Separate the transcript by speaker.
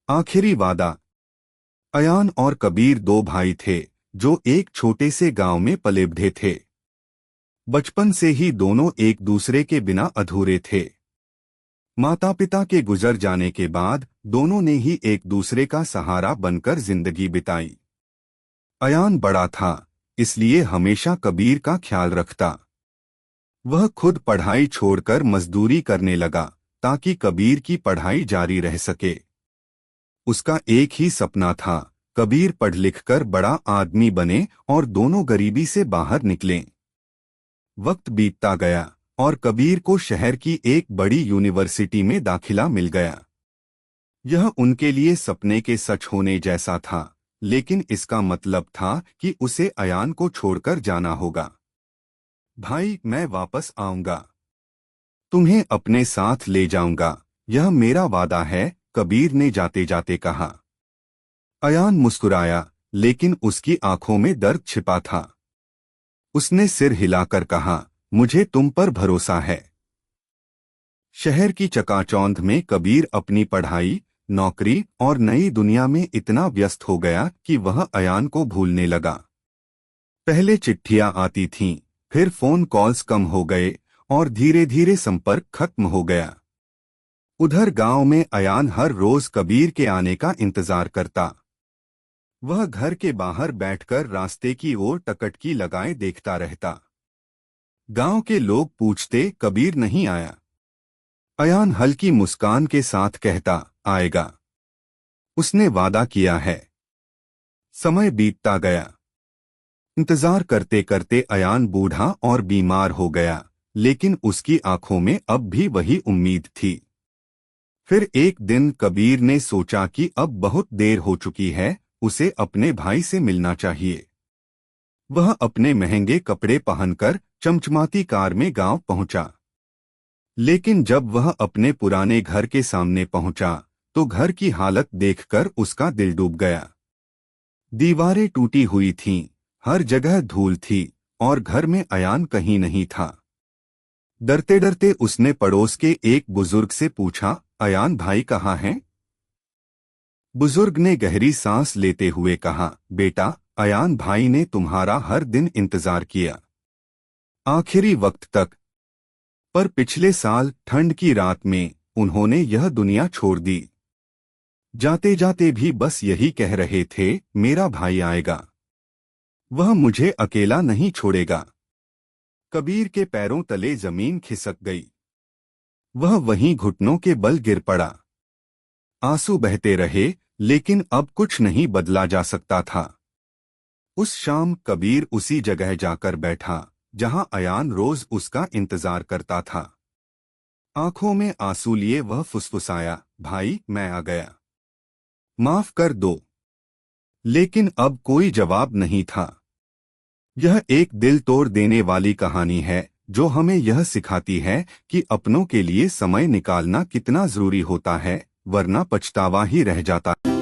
Speaker 1: आखिरी वादा। अयान और कबीर दो भाई थे जो एक छोटे से गांव में पले बढ़े थे। बचपन से ही दोनों एक दूसरे के बिना अधूरे थे। माता पिता के गुजर जाने के बाद दोनों ने ही एक दूसरे का सहारा बनकर जिंदगी बिताई। अयान बड़ा था, इसलिए हमेशा कबीर का ख्याल रखता। वह खुद पढ़ाई छोड़कर मजदूरी करने लगा ताकि कबीर की पढ़ाई जारी रह सके। उसका एक ही सपना था, कबीर पढ़ लिख कर बड़ा आदमी बने और दोनों गरीबी से बाहर निकलें। वक्त बीतता गया और कबीर को शहर की एक बड़ी यूनिवर्सिटी में दाखिला मिल गया। यह उनके लिए सपने के सच होने जैसा था, लेकिन इसका मतलब था कि उसे अयान को छोड़कर जाना होगा। भाई, मैं वापस आऊंगा, तुम्हें अपने साथ ले जाऊंगा, यह मेरा वादा है, कबीर ने जाते जाते कहा। अयान मुस्कुराया, लेकिन उसकी आंखों में दर्द छिपा था। उसने सिर हिलाकर कहा, मुझे तुम पर भरोसा है। शहर की चकाचौंध में कबीर अपनी पढ़ाई, नौकरी और नई दुनिया में इतना व्यस्त हो गया कि वह अयान को भूलने लगा। पहले चिट्ठियां आती थीं, फिर फोन कॉल्स कम हो गए और धीरे धीरे संपर्क खत्म हो गया। उधर गांव में अयान हर रोज कबीर के आने का इंतजार करता। वह घर के बाहर बैठकर रास्ते की ओर टकटकी लगाए देखता रहता। गांव के लोग पूछते, कबीर नहीं आया? अयान हल्की मुस्कान के साथ कहता, आएगा, उसने वादा किया है। समय बीतता गया। इंतजार करते करते अयान बूढ़ा और बीमार हो गया, लेकिन उसकी आंखों में अब भी वही उम्मीद थी। फिर एक दिन कबीर ने सोचा कि अब बहुत देर हो चुकी है, उसे अपने भाई से मिलना चाहिए। वह अपने महंगे कपड़े पहनकर चमचमाती कार में गांव पहुंचा। लेकिन जब वह अपने पुराने घर के सामने पहुंचा तो घर की हालत देखकर उसका दिल डूब गया। दीवारें टूटी हुई थीं, हर जगह धूल थी और घर में अयान कहीं नहीं था। डरते डरते उसने पड़ोस के एक बुजुर्ग से पूछा, अयान भाई कहाँ हैं? बुजुर्ग ने गहरी सांस लेते हुए कहा, बेटा, अयान भाई ने तुम्हारा हर दिन इंतजार किया, आखिरी वक्त तक। पर पिछले साल ठंड की रात में उन्होंने यह दुनिया छोड़ दी। जाते जाते भी बस यही कह रहे थे, मेरा भाई आएगा, वह मुझे अकेला नहीं छोड़ेगा। कबीर के पैरों तले जमीन खिसक गई। वह वहीं घुटनों के बल गिर पड़ा। आंसू बहते रहे, लेकिन अब कुछ नहीं बदला जा सकता था। उस शाम कबीर उसी जगह जाकर बैठा जहां अयान रोज उसका इंतजार करता था। आंखों में आंसू लिए वह फुसफुसाया, भाई, मैं आ गया, माफ कर दो। लेकिन अब कोई जवाब नहीं था। यह एक दिल तोड़ देने वाली कहानी है जो हमें यह सिखाती है कि अपनों के लिए समय निकालना कितना जरूरी होता है, वरना पछतावा ही रह जाता है।